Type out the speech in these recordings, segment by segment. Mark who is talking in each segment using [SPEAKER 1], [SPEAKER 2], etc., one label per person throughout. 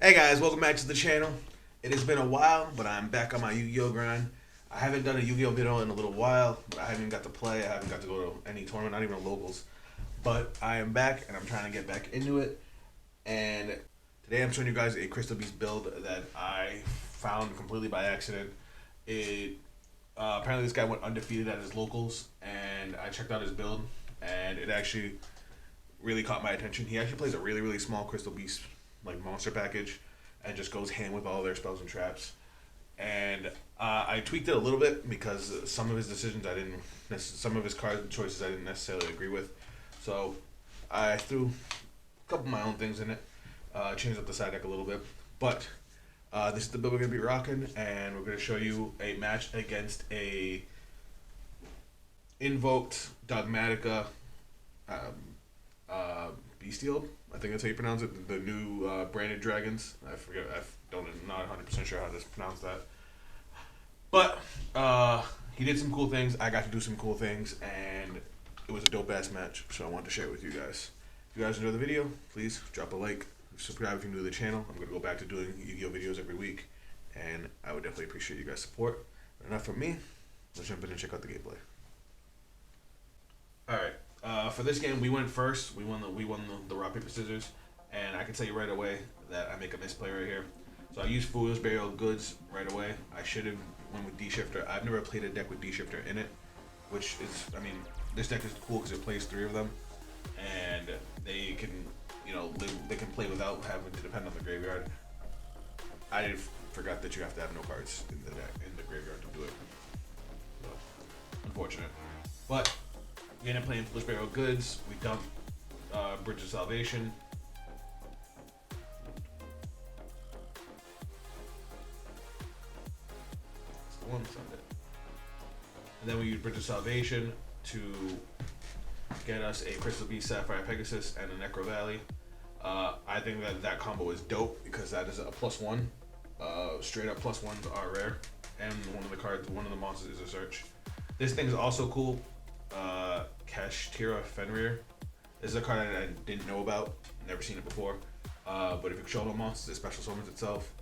[SPEAKER 1] Hey guys, welcome back to the channel. It has been a while, but I'm back on my Yu-Gi-Oh grind. I haven't done a Yu-Gi-Oh video in a little while, but I haven't got to play. I haven't got to go to any tournament, not even a locals. But I am back, and I'm trying to get back into it. And today I'm showing you guys a Crystal Beast build that I found completely by accident. It apparently this guy went undefeated at his locals, and I checked out his build, and it actually really caught my attention. He actually plays a really small Crystal Beast like monster package and just goes hand with all their spells and traps. And I tweaked it a little bit because some of his decisions some of his card choices I didn't necessarily agree with. So I threw a couple of my own things in it, changed up the side deck a little bit. But this is the build we're gonna be rocking, and we're gonna show you a match against a invoked Dogmatica Bestial. I think that's how you pronounce it. The new branded dragons. I forget. I'm not 100% sure how to pronounce that. But he did some cool things. I got to do some cool things, and it was a dope ass match. So I wanted to share it with you guys. If you guys enjoyed the video, please drop a like, subscribe if you're new to the channel. I'm gonna go back to doing Yu-Gi-Oh videos every week, and I would definitely appreciate you guys' support. But enough from me. Let's jump in and check out the gameplay. All right. For this game, we went first. We won the rock paper scissors, and I can tell you right away that I make a misplay right here. So I used Fool's Burial Goods right away. I should have went with D-Shifter. I've never played a deck with D-Shifter in it, which is, I mean, this deck is cool because it plays 3 of them, and they can, they can play without having to depend on the graveyard. I forgot that you have to have no cards in the deck in the graveyard to do it. So, unfortunate, but. We ended up playing Fool's Burial Goods. We dumped Bridge of Salvation. That's the one Sunday. And then we used Bridge of Salvation to get us a Crystal Beast, Sapphire Pegasus, and a Necro Valley. I think that combo is dope because that is a +1. Straight up +1s are rare. And one of the monsters is a search. This thing is also cool. Kashtira Fenrir. This is a card I didn't know about, never seen it before. But if you control no monsters, it special summons itself.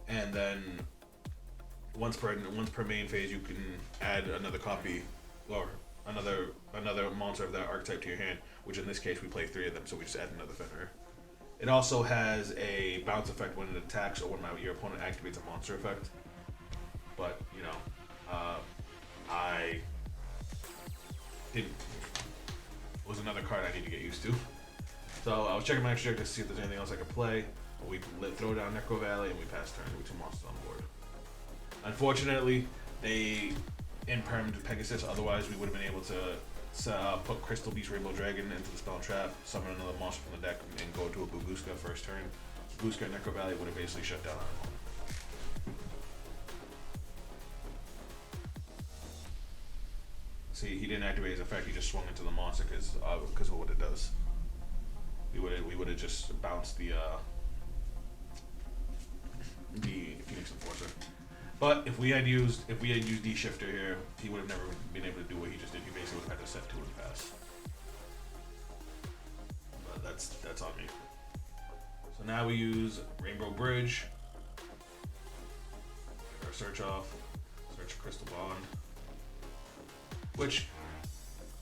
[SPEAKER 1] And then once per main phase, you can add another copy or another monster of that archetype to your hand. Which in this case we play 3 of them, so we just add another Fenrir. It also has a bounce effect when it attacks or when your opponent activates a monster effect. But it was another card I need to get used to. So I was checking my extra deck to see if there's anything else I could play. We throw down Necro Valley and we pass turn with 2 monsters on board. Unfortunately, they impermed Pegasus. Otherwise, we would have been able to put Crystal Beast Rainbow Dragon into the spell trap, summon another monster from the deck, and go to a Buguska first turn. Buguska and Necro Valley would have basically shut down our opponent. See, he didn't activate his effect. He just swung into the monster because of what it does. We would have just bounced the Phoenix Enforcer. But if we had used D-Shifter here, he would have never been able to do what he just did. He basically would have had to set 2 and pass. But that's on me. So now we use Rainbow Bridge. Take our search off. Search Crystal Bond. Which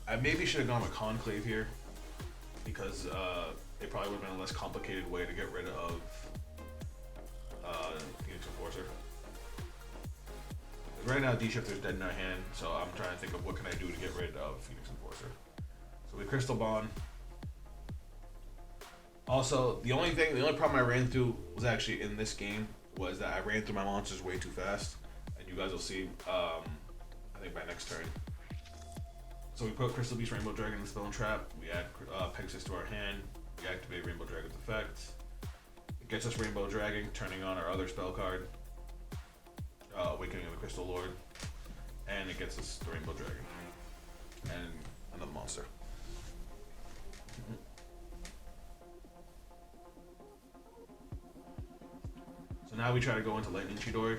[SPEAKER 1] I maybe should have gone with Conclave here because it probably would have been a less complicated way to get rid of Phoenix Enforcer. Right now D-Shifter's dead in our hand, so I'm trying to think of what can I do to get rid of Phoenix Enforcer. So we Crystal Bond. Also, the only problem I ran through was actually in this game was that I ran through my monsters way too fast, and you guys will see I think by next turn. So we put Crystal Beast Rainbow Dragon in the spell and trap. We add Pegasus to our hand. We activate Rainbow Dragon's effect. It gets us Rainbow Dragon, turning on our other spell card, Awakening of the Crystal Lord, and it gets us the Rainbow Dragon and another monster. So now we try to go into Lightning Chidori.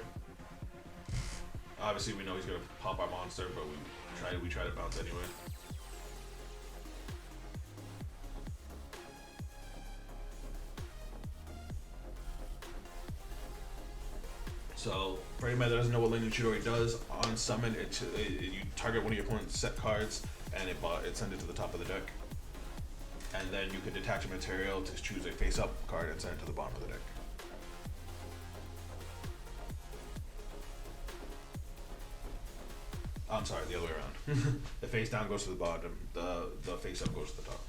[SPEAKER 1] Obviously, we know he's gonna pop our monster, but we try to bounce anyway. So for anybody that doesn't know what Lightning Chidori does, on summon you target one of your opponent's set cards and it sends it to the top of the deck. And then you can detach a material to choose a face-up card and send it to the bottom of the deck. I'm sorry, the other way around. The face down goes to the bottom, the face up goes to the top.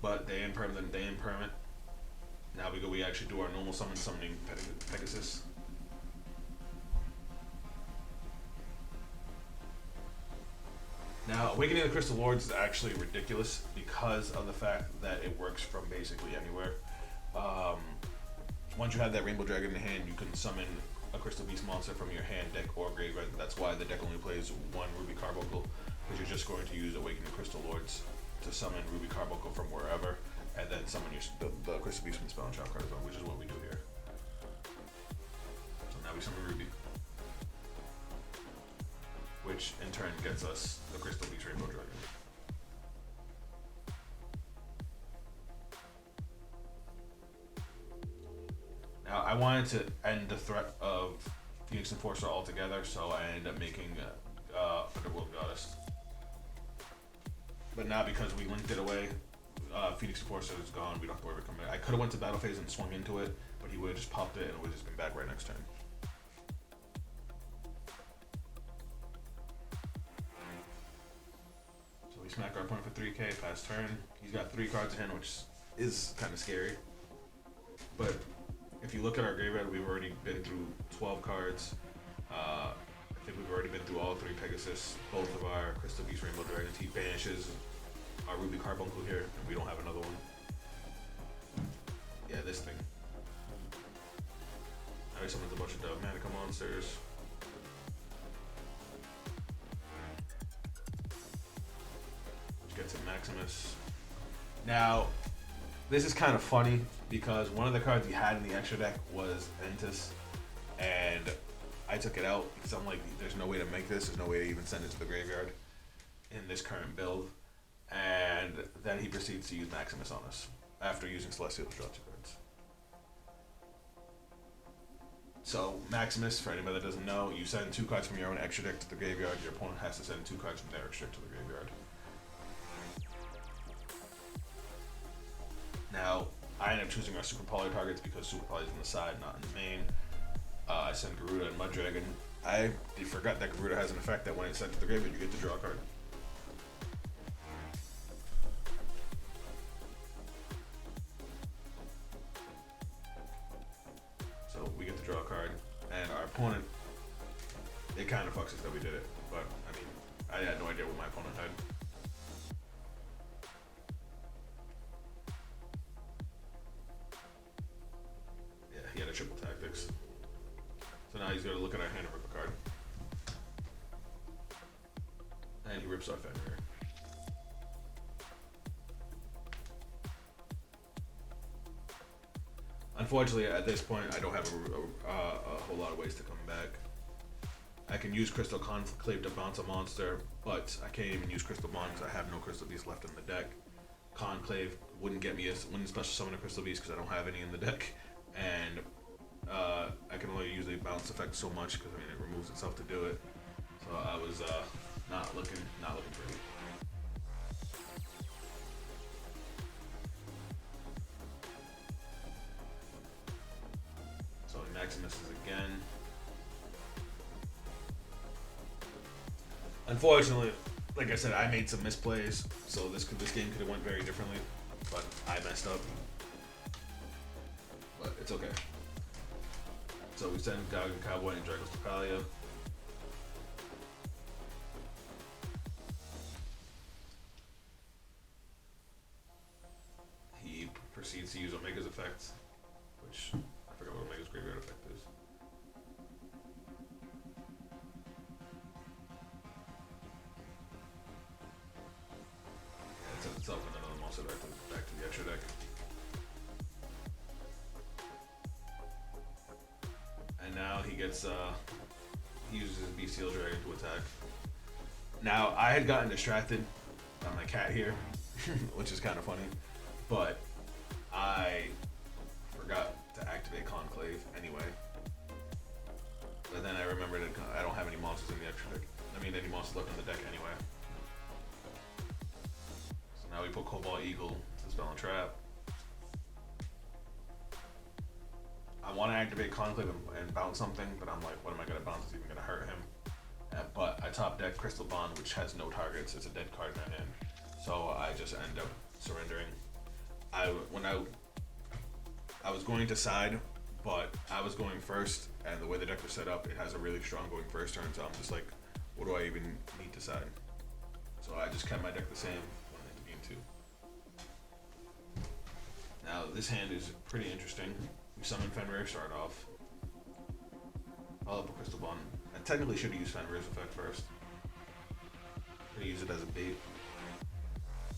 [SPEAKER 1] But they impermanent, they impermanent. Now we actually do our normal summoning Pegasus. Now, Awakening of the Crystal Lords is actually ridiculous because of the fact that it works from basically anywhere. Once you have that Rainbow Dragon in hand, you can summon a Crystal Beast monster from your hand, deck, or graveyard. That's why the deck only plays one Ruby Carbuncle, because you're just going to use Awakening the Crystal Lords to summon Ruby Carbuncle from wherever, and then summon the Crystal Beast from the Spell and Trap card zone, which is what we do here. So now we summon Ruby, which in turn gets us the Crystal Beast Rainbow Dragon. Now, I wanted to end the threat of Phoenix Enforcer altogether, so I ended up making Underworld Goddess. But now because we linked it away, Phoenix Enforcer is gone, we don't have to worry about coming back. I could have went to battle phase and swung into it, but he would have just popped it and it would have just been back right next turn. So we smack our opponent for 3k, pass turn. He's got 3 cards in hand, which is kind of scary. But if you look at our graveyard, we've already been through 12 cards. I think we've already been through all 3 Pegasus, both of our Crystal Beast Rainbow Dragons. He banishes our Ruby Carbuncle here, and we don't have another one. Yeah, this thing. Now he summons a bunch of Dogmatica monsters. Which gets him Maximus. Now, this is kind of funny because one of the cards he had in the extra deck was Ventus, and I took it out because I'm like, there's no way to make this, there's no way to even send it to the graveyard in this current build. And then he proceeds to use Maximus on us after using Celestial to draw 2 cards. So Maximus, for anybody that doesn't know, you send 2 cards from your own extra deck to the graveyard, your opponent has to send 2 cards from their extra deck to the graveyard. Now, I ended up choosing our Super Poly targets because Super Poly is on the side, not in the main. I sent Garuda and Mud Dragon. I forgot that Garuda has an effect that when it's sent to the graveyard, you get to draw a card. So we get to draw a card, and our opponent, it kind of fucks us that we did it, but I mean, I had no idea what my opponent had. He had a triple tactics. So now he's going to look at our hand and rip a card. And he rips our Fenrir. Unfortunately, at this point, I don't have a whole lot of ways to come back. I can use Crystal Conclave to bounce a monster, but I can't even use Crystal Bond because I have no Crystal Beast left in the deck. Conclave wouldn't special summon a Crystal Beast because I don't have any in the deck. And I can only use the bounce effect so much because I mean it removes itself to do it. So I was not looking pretty. So he Maximuses again. Unfortunately, like I said, I made some misplays, so this game could have went very differently, but I messed up. But it's okay. So we send Gargan Cowboy and Dragos Tapalia. He proceeds to use Omega's effect, which I forgot what Omega's graveyard effect is. Yeah, it sends itself and another monster back to the extra deck. And now he gets, he uses his Bestial Dragon to attack. Now, I had gotten distracted by my cat here, which is kind of funny, but I forgot to activate Conclave anyway. But then I remembered I don't have any monsters in the extra deck. I mean, any monsters left in the deck anyway. So now we put Cobalt Eagle to spell and trap. I want to activate Conclave and bounce something, but I'm like, what am I going to bounce? It's even going to hurt him. But I top deck Crystal Bond, which has no targets. It's a dead card in my hand. So I just end up surrendering. When I was going to side, but I was going first, and the way the deck was set up, it has a really strong going first turn, so I'm just like, what do I even need to side? So I just kept my deck the same going into game 2. Now this hand is pretty interesting. We summon Fenrir, start off. I'll up a Crystal Bond. I technically should have used Fenrir's effect first. I'm gonna use it as a bait.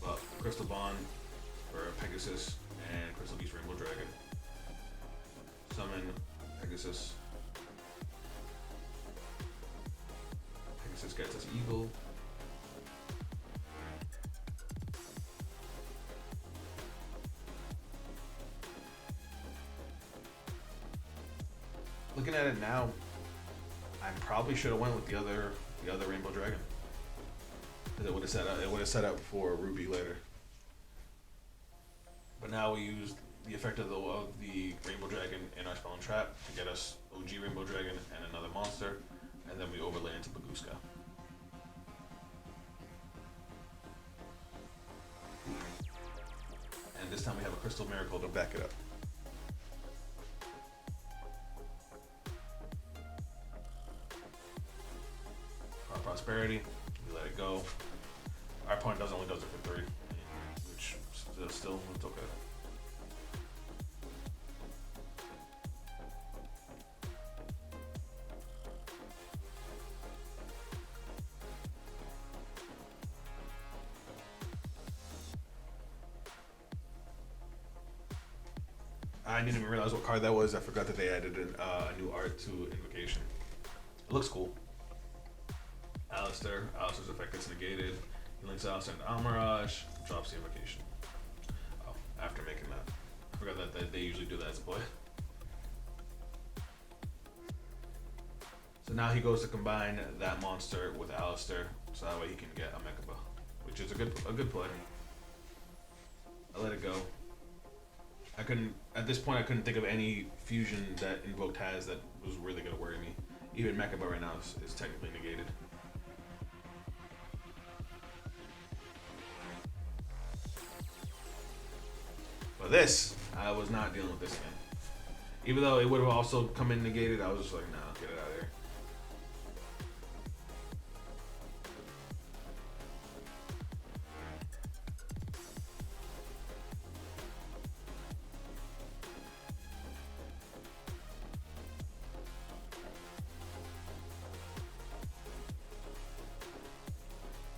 [SPEAKER 1] But Crystal Bond for Pegasus and Crystal Beast Rainbow Dragon. Summon Pegasus. Pegasus gets us Eagle. Looking at it now, I probably should have went with the other Rainbow Dragon. Because it would have set up for Ruby later. But now we use the effect of the Rainbow Dragon in our spell and trap to get us OG Rainbow Dragon and another monster, and then we overlay into Baguska. And this time we have a Crystal Miracle to back it up. Our Prosperity, we let it go. Our opponent only does it for 3, which still it's okay. I didn't even realize what card that was. I forgot that they added a new art to Invocation. It looks cool. Alistair's effect gets negated. He links Alistair into Almirage, drops the Invocation. Oh, after making that. I forgot that they usually do that as a play. So now he goes to combine that monster with Alistair, so that way he can get a Mechaba, which is a good play. I let it go. At this point I couldn't think of any fusion that Invoked has that was really gonna worry me. Even Mechaba right now is technically negated. But this, I was not dealing with this again. Even though it would have also come in negated, I was just like, nah, get it out of here.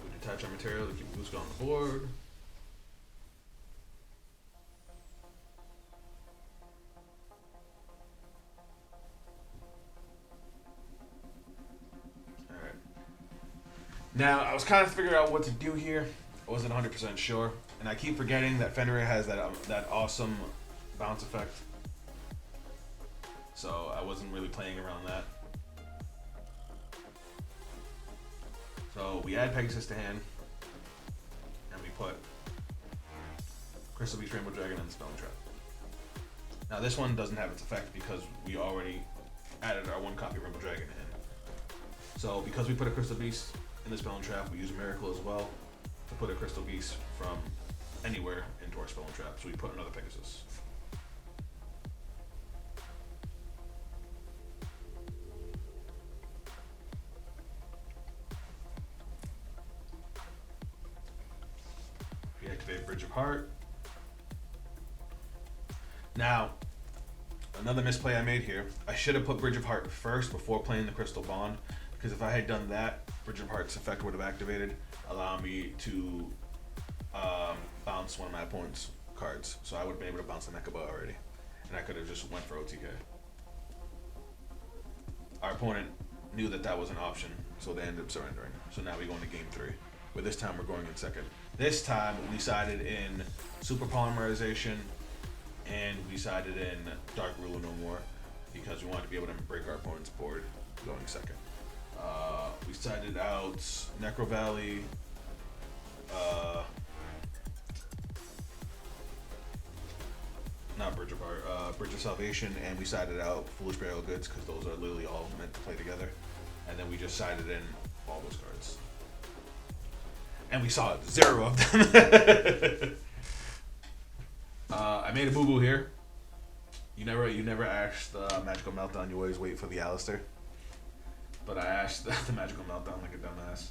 [SPEAKER 1] We detach our material to keep Baguska on the board. Now, I was kind of figuring out what to do here. I wasn't 100% sure. And I keep forgetting that Fenrir has that awesome bounce effect. So I wasn't really playing around that. So we add Pegasus to hand. And we put Crystal Beast Rainbow Dragon and Spell and Trap. Now this one doesn't have its effect because we already added our 1 copy Rainbow Dragon in. So because we put a Crystal Beast in the Spell and Trap, we use Miracle as well to put a Crystal Beast from anywhere into our Spell and Trap. So we put another Pegasus. We activate Bridge of Heart. Now, another misplay I made here. I should have put Bridge of Heart first before playing the Crystal Bond, because if I had done that, Bridge of Heart's effect would have activated, allowing me to bounce one of my opponent's cards. So I would have been able to bounce the Mechaba already. And I could have just went for OTK. Our opponent knew that that was an option, so they ended up surrendering. So now we go into game 3. But this time we're going in second. This time we sided in Super Polymerization, and we sided in Dark Ruler No More, because we wanted to be able to break our opponent's board going second. We sided out Necro Valley, not Bridge of Art, Bridge of Salvation, and we sided out Foolish Burial Goods because those are literally all meant to play together. And then we just sided in all those cards. And we saw 0 of them. I made a boo boo here. You never asked the Magical Meltdown. You always wait for the Alistair. But I asked the Magical Meltdown like a dumbass.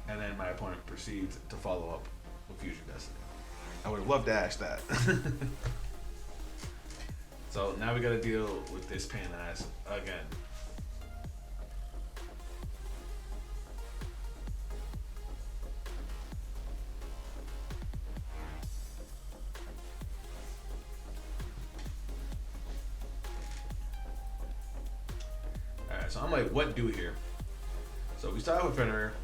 [SPEAKER 1] And then my opponent proceeded to follow up with Fusion Destiny. I would have loved to ask that. So now we gotta deal with this pain in the ass again. So I'm like, what do here? So we start with Fenrir.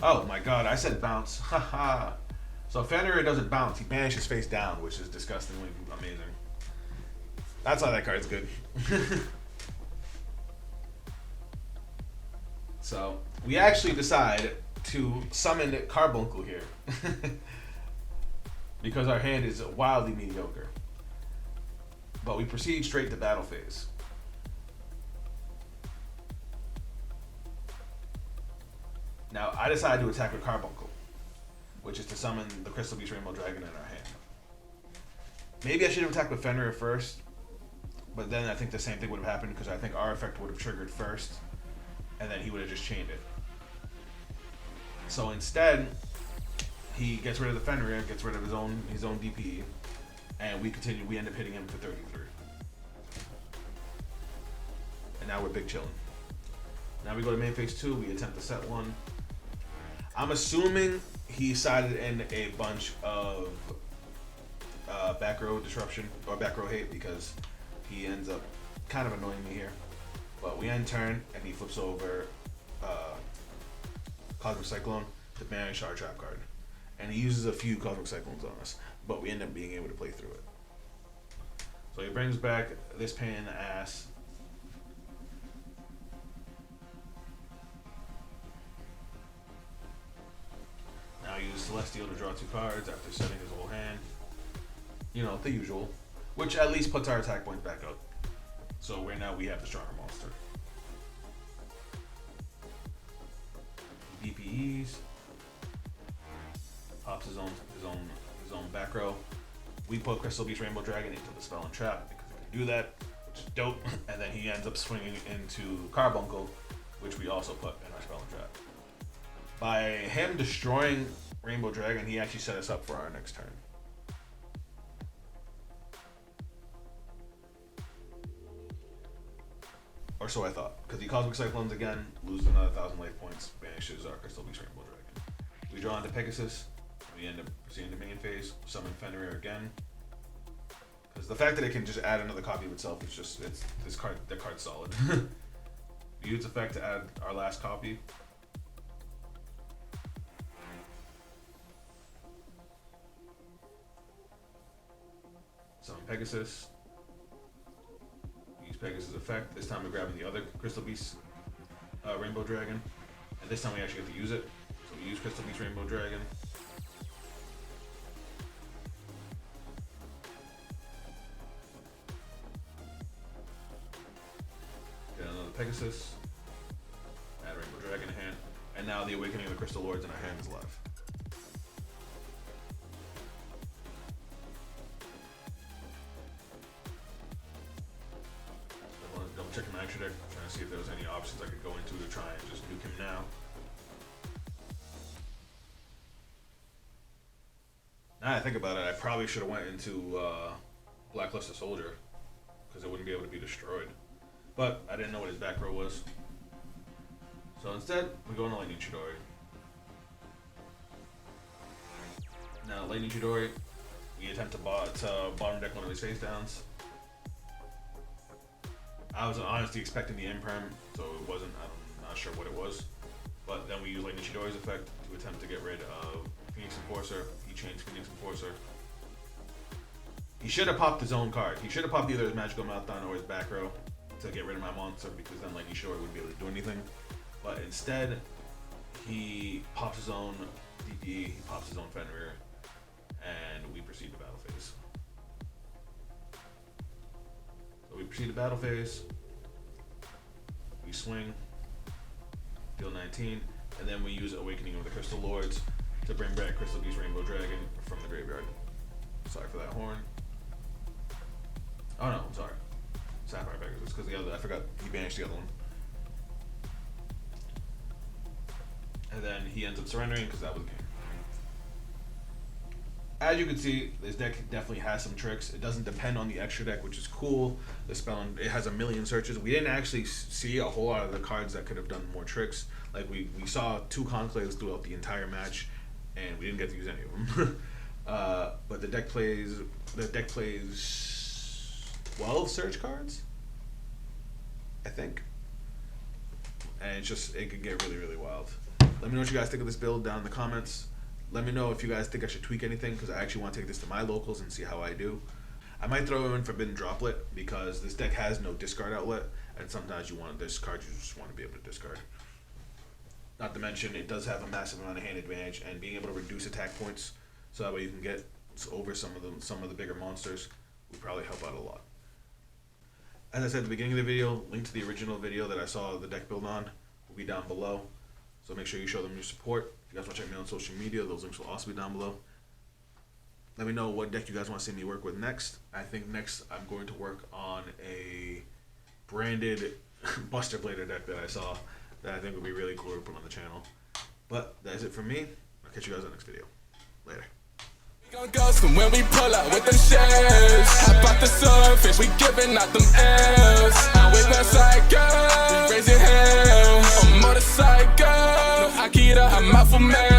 [SPEAKER 1] Oh my god, I said bounce. Haha. So Fenrir doesn't bounce. He banishes face down, which is disgustingly amazing. That's why that card's good. So we actually decide to summon Carbuncle here. Because our hand is wildly mediocre. But we proceed straight to battle phase. Now, I decided to attack with Carbuncle, which is to summon the Crystal Beast Rainbow Dragon in our hand. Maybe I should have attacked with Fenrir first, but then I think the same thing would have happened because I think our effect would have triggered first, and then he would have just chained it. So instead, he gets rid of the Fenrir, gets rid of his own DPE, and we end up hitting him for 33. And now we're big chilling. Now we go to main phase 2, we attempt to set one. I'm assuming he sided in a bunch of back row disruption, or back row hate, because he ends up kind of annoying me here. But we end turn, and he flips over Cosmic Cyclone to banish our trap card. And he uses a few Cosmic Cyclones on us, but we end up being able to play through it. So he brings back this pain in the ass. Now he uses Celestial to draw 2 cards after setting his whole hand. You know, the usual. Which at least puts our attack points back up. So right now we have the stronger monster. DPEs. Pops his own back row. We put Crystal Beast Rainbow Dragon into the spell and trap because it can do that, which is dope. And then he ends up swinging into Carbuncle, which we also put in our spell and trap. By him destroying Rainbow Dragon, he actually set us up for our next turn. Or so I thought, because he Cosmic Cyclones again, loses another 1,000 life points, banishes our Crystal Beast Rainbow Dragon. We draw into Pegasus. We end up proceeding to main phase, summon Fenrir again. Because the fact that it can just add another copy of itself is just, the card's solid. We use effect to add our last copy. Summon Pegasus. We use Pegasus effect. This time we're grabbing the other Crystal Beast Rainbow Dragon. And this time we actually get to use it. So we use Crystal Beast Rainbow Dragon. Pegasus, add Rainbow Dragon in hand, and now the Awakening of the Crystal Lords in our hand is live. I want to double check my extra deck, trying to see if there was any options I could go into to try and just nuke him now. Now that I think about it, I probably should have went into Blackluster Soldier, because it wouldn't be able to be destroyed. But I didn't know what his back row was. So instead, we go into Lightning Chidori. Now, Lightning Chidori, we attempt to bottom deck one of his face downs. I was honestly expecting the Imperm, so it wasn't, I'm not sure what it was. But then we use Lightning Chidori's effect to attempt to get rid of Phoenix Enforcer. He chains Phoenix Enforcer. He should have popped his own card. He should have popped either his Magical Meltdown or his back row to get rid of my monster, because then like Ishura wouldn't be able to do anything. But instead, he pops his own DP, he pops his own Fenrir, and we proceed to battle phase. So we proceed to battle phase. We swing, deal 19, and then we use Awakening of the Crystal Lords to bring back Crystal Beast Rainbow Dragon from the graveyard. Sorry for that horn. Oh no, I'm sorry. Sapphire Pegasus, because the other, I forgot he banished the other one. And then he ends up surrendering because that was the king. As you can see, this deck definitely has some tricks. It doesn't depend on the extra deck, which is cool. The spell, it has a million searches. We didn't actually see a whole lot of the cards that could have done more tricks. Like we saw 2 Conclaves throughout the entire match, and we didn't get to use any of them. But the deck plays 12 search cards, I think. And it's just, it could get really, really wild. Let me know what you guys think of this build down in the comments. Let me know if you guys think I should tweak anything, because I actually want to take this to my locals and see how I do. I might throw in Forbidden Droplet, because this deck has no discard outlet, and sometimes you want to discard, you just want to be able to discard. Not to mention, it does have a massive amount of hand advantage, and being able to reduce attack points, so that way you can get over some of the bigger monsters, would probably help out a lot. As I said at the beginning of the video, link to the original video that I saw the deck build on will be down below. So make sure you show them your support. If you guys want to check me out on social media, those links will also be down below. Let me know what deck you guys want to see me work with next. I think next I'm going to work on a branded Buster Blader deck that I saw that I think would be really cool to put on the channel. But that's it from me. I'll catch you guys in the next video. Later.
[SPEAKER 2] Ghost when we pull up with them shells. Hop off the surface, we giving out them L's. I'm with the cycle, we raising hell. On motorcycle, no Akira, I'm out for man.